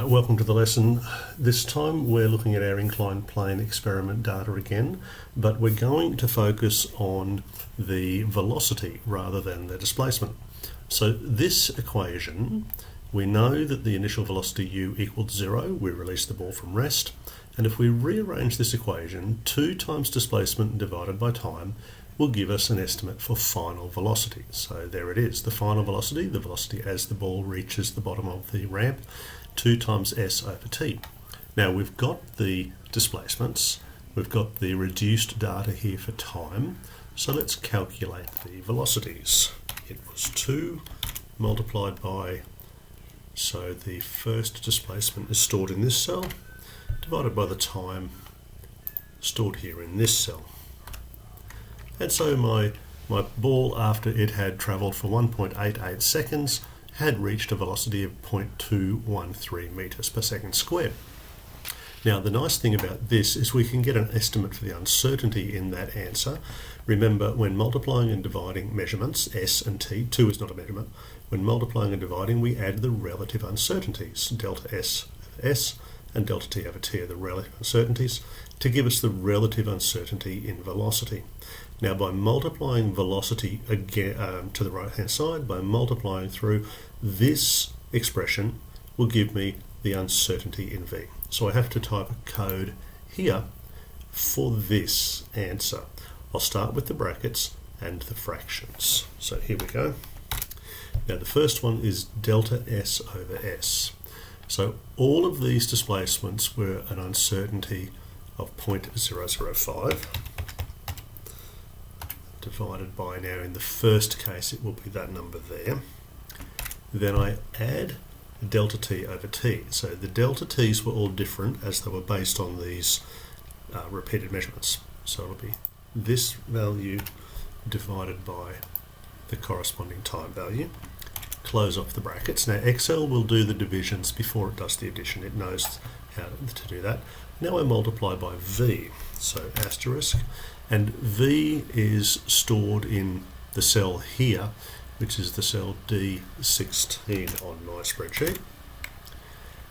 Welcome to the lesson. This time we're looking at our incline plane experiment data again, but we're going to focus on the velocity rather than the displacement. So this equation, we know that the initial velocity u equals 0, we release the ball from rest, and if we rearrange this equation, 2 times displacement divided by time will give us an estimate for final velocity. So there it is, the final velocity, the velocity as the ball reaches the bottom of the ramp, 2 times s over t. Now we've got the displacements, we've got the reduced data here for time, so let's calculate the velocities. It was 2 multiplied by, so the first displacement is stored in this cell, divided by the time stored here in this cell. And so my ball, after it had travelled for 1.88 seconds, had reached a velocity of 0.213 metres per second squared. Now the nice thing about this is we can get an estimate for the uncertainty in that answer. Remember, when multiplying and dividing measurements, s and t, 2 is not a measurement, when multiplying and dividing we add the relative uncertainties, delta s over s and delta t over t are the relative uncertainties, to give us the relative uncertainty in velocity. Now by multiplying velocity again to the right hand side, by multiplying through, this expression will give me the uncertainty in v. So I have to type a code here for this answer. I'll start with the brackets and the fractions. So here we go. Now the first one is delta s over s. So all of these displacements were an uncertainty of 0.005 divided by, now in the first case it will be that number there. Then I add delta t over t. So the delta t's were all different as they were based on these repeated measurements. So it'll be this value divided by the corresponding time value. Close off the brackets. Now Excel will do the divisions before it does the addition. It knows how to do that. Now I multiply by v, so asterisk, and v is stored in the cell here, which is the cell D16 on my spreadsheet,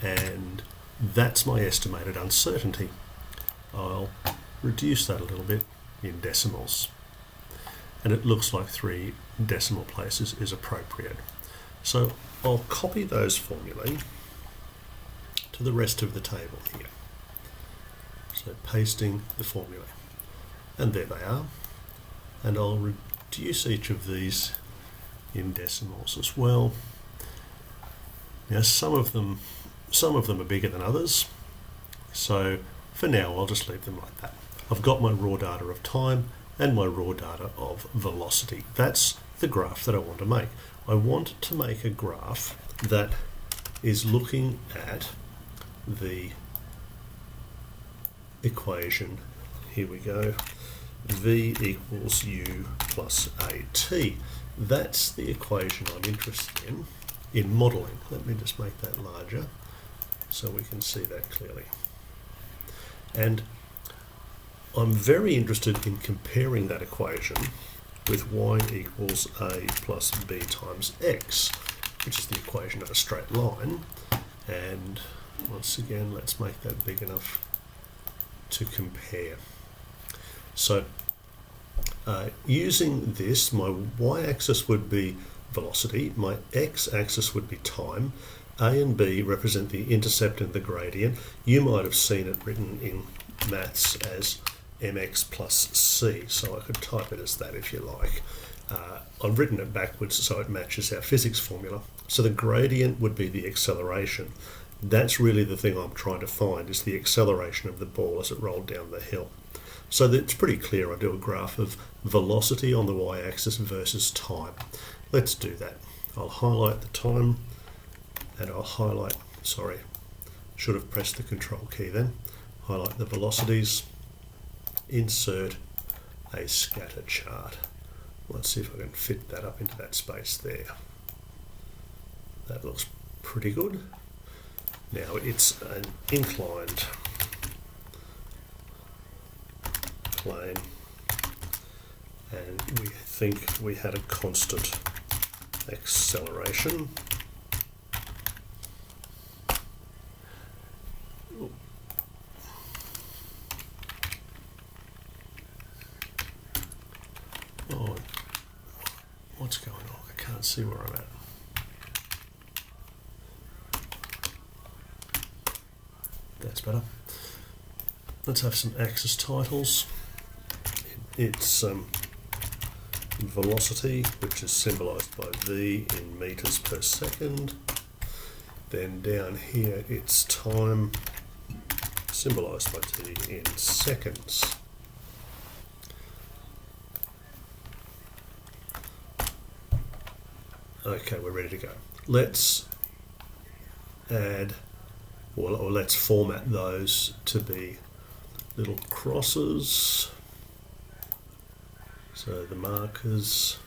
and that's my estimated uncertainty. I'll reduce that a little bit in decimals, and it looks like 3 decimal places is appropriate. So I'll copy those formulae to the rest of the table here. So pasting the formulae, and there they are, and I'll reduce each of these in decimals as well. Now some of them are bigger than others, so for now I'll just leave them like that. I've got my raw data of time and my raw data of velocity. That's the graph that I want to make. I want to make a graph that is looking at the equation, here we go, v equals u plus at. That's the equation I'm interested in modelling. Let me just make that larger so we can see that clearly. And I'm very interested in comparing that equation with y equals a plus b times x, which is the equation of a straight line. And once again, let's make that big enough to compare. So using this, my y-axis would be velocity, my x-axis would be time, a and b represent the intercept and the gradient. You might have seen it written in maths as mx plus c, so I could type it as that if you like. I've written it backwards so it matches our physics formula. So the gradient would be the acceleration. That's really the thing I'm trying to find, is the acceleration of the ball as it rolled down the hill. So it's pretty clear. I do a graph of velocity on the y-axis versus time. Let's do that. I'll highlight the time, and I'll highlight, sorry, should have pressed the control key then. Highlight the velocities, insert a scatter chart. Let's see if I can fit that up into that space there. That looks pretty good. Now it's an inclined plane, and we think we had a constant acceleration what's going on. I can't see where I'm at. That's better. Let's have some axis titles. It's velocity, which is symbolised by V in meters per second. Then down here it's time, symbolised by T in seconds. Okay, we're ready to go. Let's add, or let's format those to be little crosses. So the markers,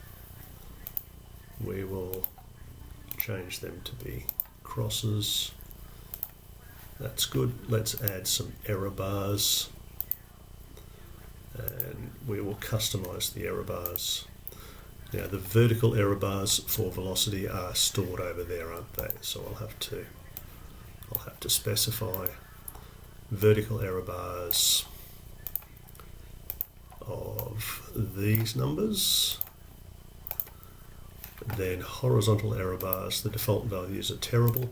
we will change them to be crosses. That's good. Let's add some error bars, and we will customize the error bars. Now the vertical error bars for velocity are stored over there, aren't they? So I'll have to specify vertical error bars of these numbers. Then horizontal error bars, the default values are terrible.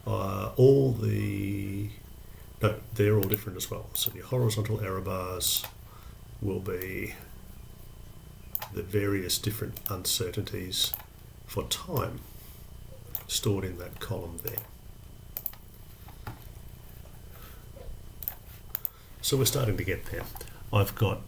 No, they're all different as well. So the horizontal error bars will be the various different uncertainties for time stored in that column there. So we're starting to get there. I've got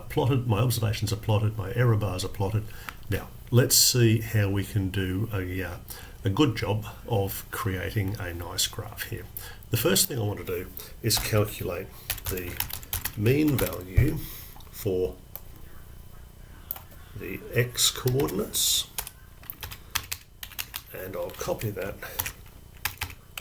plotted, my observations are plotted, my error bars are plotted. Now let's see how we can do a good job of creating a nice graph here. The first thing I want to do is calculate the mean value for the x coordinates, and I'll copy that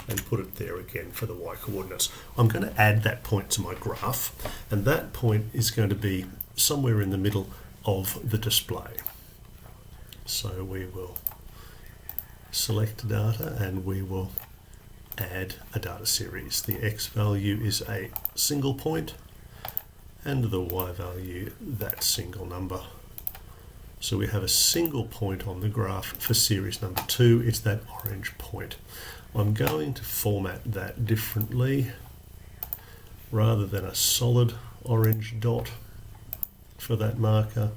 and put it there again for the y coordinates. I'm going to add that point to my graph, and that point is going to be somewhere in the middle of the display. So we will select data and we will add a data series. The x value is a single point and the y value that single number. So we have a single point on the graph for series number 2. It's that orange point. I'm going to format that differently. Rather than a solid orange dot for that marker,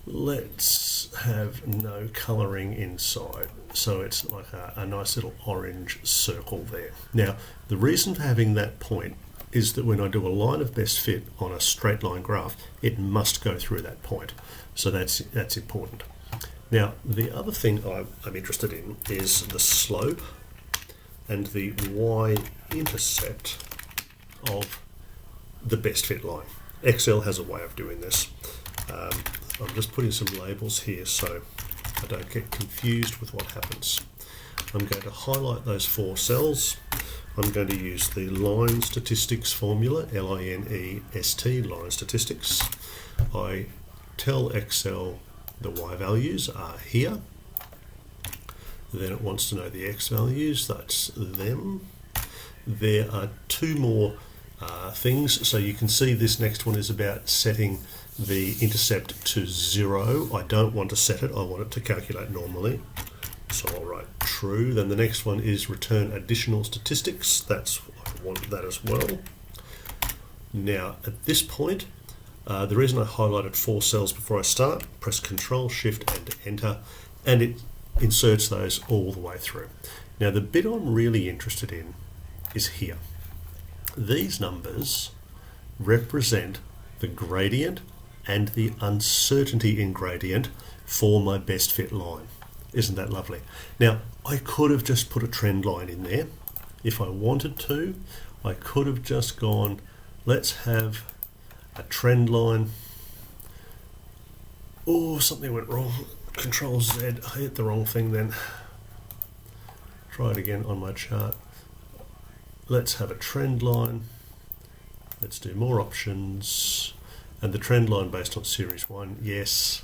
let's have no colouring inside. So it's like a nice little orange circle there. Now, the reason for having that point is that when I do a line of best fit on a straight line graph, it must go through that point. So that's important. Now, the other thing I'm interested in is the slope and the y-intercept of the best fit line. Excel has a way of doing this. I'm just putting some labels here so I don't get confused with what happens. I'm going to highlight those 4 cells. I'm going to use the line statistics formula, L-I-N-E-S-T, line statistics. I tell Excel the y values are here. Then it wants to know the x values, that's them. There are 2 more things, so you can see this next one is about setting the intercept to 0. I don't want to set it, I want it to calculate normally. So I'll write true. Then the next one is return additional statistics. I want that as well. Now at this point, the reason I highlighted 4 cells before I start, press Control, Shift and Enter, and it inserts those all the way through. Now the bit I'm really interested in is here. These numbers represent the gradient and the uncertainty in gradient for my best fit line. Isn't that lovely? Now, I could have just put a trend line in there. If I wanted to, I could have just gone, let's have a trend line. Oh, something went wrong. Control Z, I hit the wrong thing then. Try it again on my chart. Let's have a trend line. Let's do more options. And the trend line based on series 1, yes.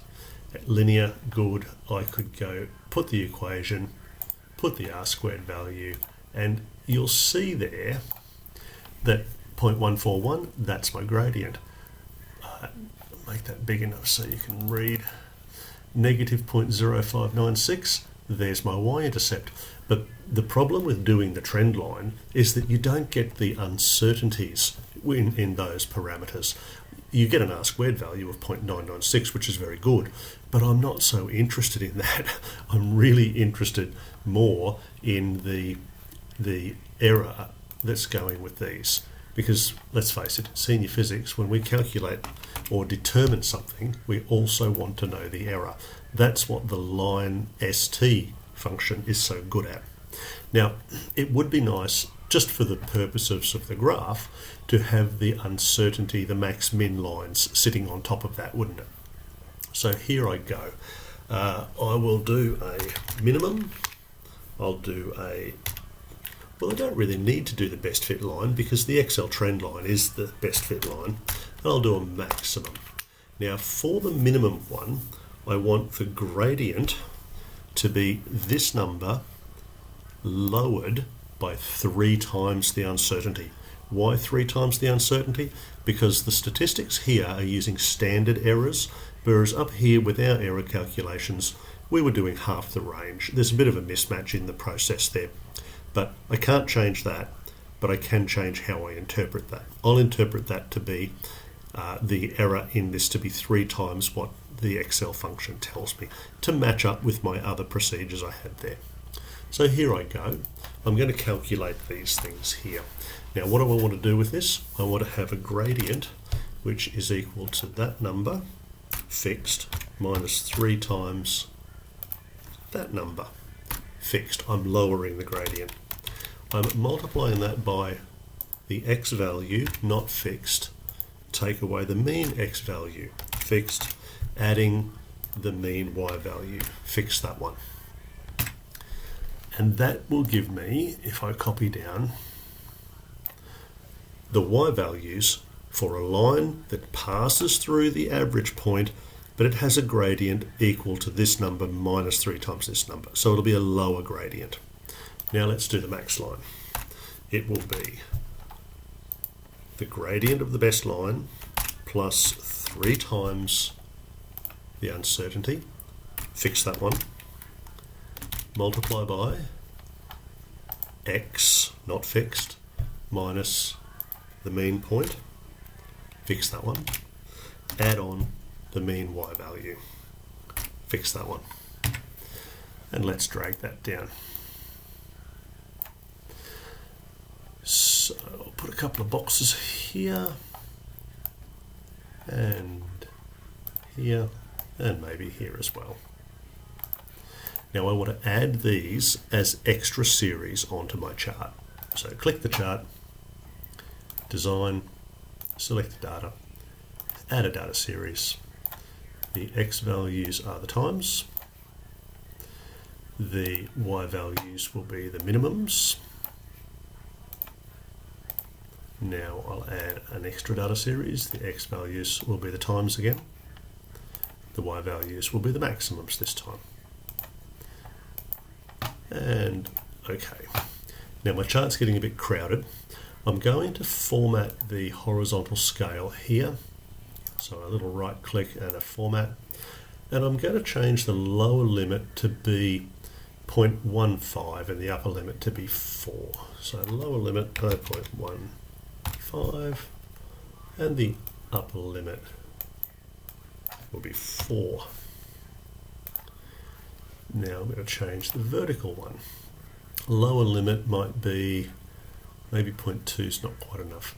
Linear, good. I could go put the equation, put the r squared value, and you'll see there that 0.141, that's my gradient. make that big enough so you can read. Negative 0.0596, there's my y-intercept. But the problem with doing the trend line is that you don't get the uncertainties in those parameters. You get an R-squared value of 0.996, which is very good, but I'm not so interested in that. I'm really interested more in the error that's going with these. Because, let's face it, senior physics, when we calculate or determine something, we also want to know the error. That's what the line ST function is so good at. Now, it would be nice, just for the purposes of the graph, to have the uncertainty, the max-min lines sitting on top of that, wouldn't it? So here I go. I will do a minimum. I'll do a... Well, I don't really need to do the best fit line because the XL trend line is the best fit line. And I'll do a maximum. Now, for the minimum one, I want the gradient to be this number lowered by 3 times the uncertainty. Why 3 times the uncertainty? Because the statistics here are using standard errors, whereas up here with our error calculations, we were doing half the range. There's a bit of a mismatch in the process there. But I can't change that, but I can change how I interpret that. I'll interpret that to be the error in this to be 3 times what the XL function tells me, to match up with my other procedures I had there. So here I go. I'm going to calculate these things here. Now, what do I want to do with this? I want to have a gradient which is equal to that number fixed minus 3 times that number fixed. I'm lowering the gradient. I'm multiplying that by the x value, not fixed, take away the mean x value, fixed, adding the mean y value, fix that one. And that will give me, if I copy down, the y values for a line that passes through the average point, but it has a gradient equal to this number minus 3 times this number. So it'll be a lower gradient. Now let's do the max line. It will be the gradient of the best line plus 3 times the uncertainty, fix that one, multiply by x, not fixed, minus the mean point, fix that one, add on the mean y value, fix that one, and let's drag that down. So I'll put a couple of boxes here and here and maybe here as well. Now I want to add these as extra series onto my chart. So click the chart, design, select the data, add a data series. The x values are the times. The y values will be the minimums. Now I'll add an extra data series. The x values will be the times again. The y values will be the maximums this time. And okay, now my chart's getting a bit crowded. I'm going to format the horizontal scale here. So a little right click and a format. And I'm going to change the lower limit to be 0.15 and the upper limit to be 4. So lower limit 0.15 and the upper limit will be 4. Now I'm going to change the vertical one. Lower limit might be maybe 0.2 is not quite enough.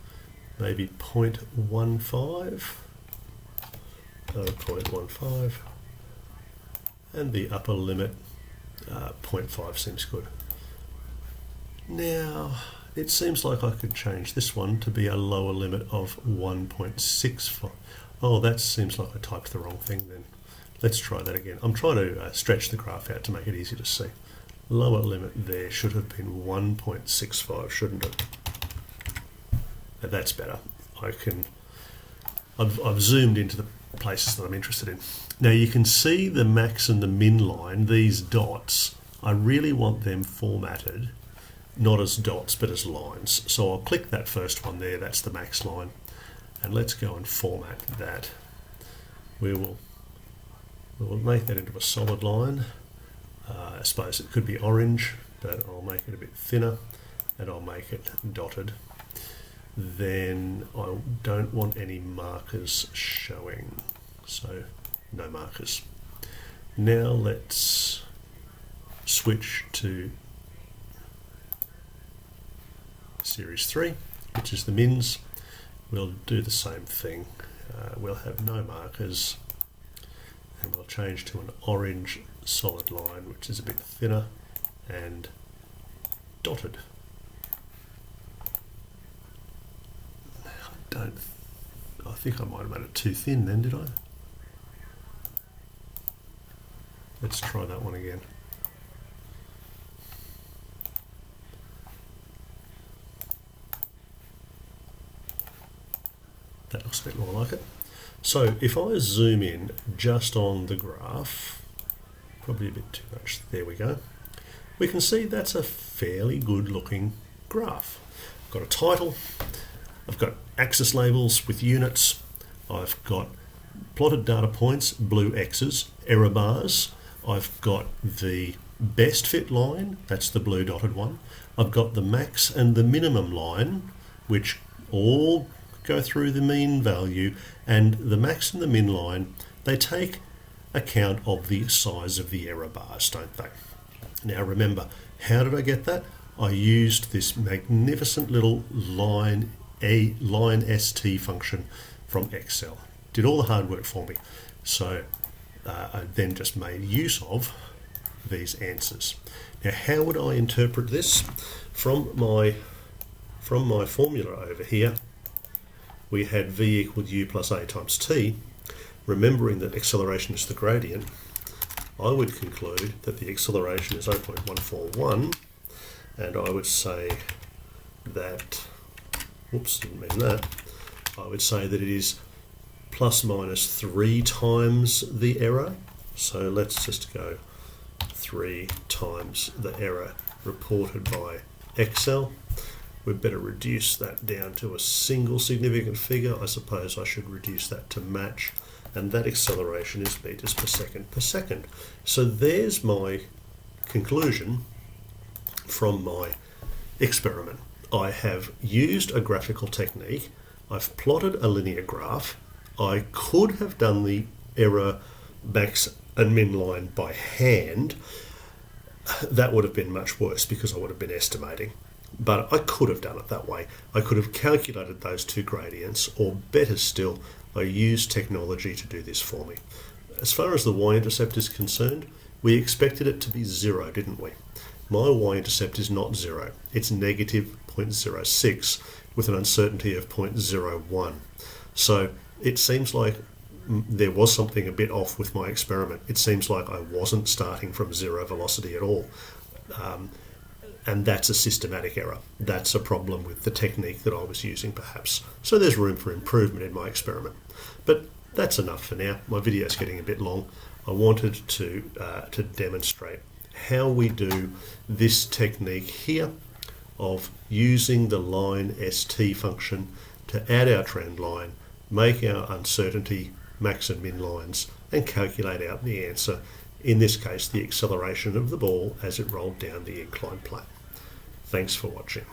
Maybe 0.15. 0.15 and the upper limit 0.5 seems good. Now it seems like I could change this one to be a lower limit of 1.65. Oh, that seems like I typed the wrong thing then. Let's try that again. I'm trying to stretch the graph out to make it easy to see. Lower limit there should have been 1.65, shouldn't it? Now that's better. I've zoomed into the places that I'm interested in. Now you can see the max and the min line, these dots. I really want them formatted, not as dots but as lines. So I'll click that first one there, that's the max line. And let's go and format that we'll make that into a solid line. I suppose it could be orange, but I'll make it a bit thinner and I'll make it dotted. Then I don't want any markers showing, so no markers. Now let's switch to series 3, which is the mins. We'll do the same thing. We'll have no markers and we'll change to an orange solid line, which is a bit thinner and dotted. I think I might have made it too thin then, did I? Let's try that one again. That looks a bit more like it. So if I zoom in just on the graph, probably a bit too much, there we go. We can see that's a fairly good looking graph. I've got a title, I've got axis labels with units, I've got plotted data points, blue X's, error bars, I've got the best fit line, that's the blue dotted one, I've got the max and the minimum line, which all go through the mean value, and the max and the min line, they take account of the size of the error bars, don't they? Now remember, how did I get that? I used this magnificent little line st function from Excel. Did all the hard work for me. So I then just made use of these answers. Now how would I interpret this? From my formula over here, we had v equaled u plus a times t. Remembering that acceleration is the gradient, I would conclude that the acceleration is 0.141, and I would say that, whoops, didn't mean that, I would say that it is plus minus 3 times the error. So let's just go 3 times the error reported by Excel. We'd better reduce that down to a single significant figure. I suppose I should reduce that to match, and that acceleration is meters per second. So there's my conclusion from my experiment. I have used a graphical technique, I've plotted a linear graph, I could have done the error max and min line by hand. That would have been much worse because I would have been estimating. But I could have done it that way. I could have calculated those two gradients, or better still, I used technology to do this for me. As far as the y-intercept is concerned, we expected it to be 0, didn't we? My y-intercept is not 0. It's negative 0.06 with an uncertainty of 0.01. So it seems like there was something a bit off with my experiment. It seems like I wasn't starting from 0 velocity at all. And that's a systematic error. That's a problem with the technique that I was using, perhaps. So there's room for improvement in my experiment. But that's enough for now. My video is getting a bit long. I wanted to demonstrate how we do this technique here of using the line st function to add our trend line, make our uncertainty max and min lines, and calculate out the answer, in this case the acceleration of the ball as it rolled down the incline plane. Thanks for watching.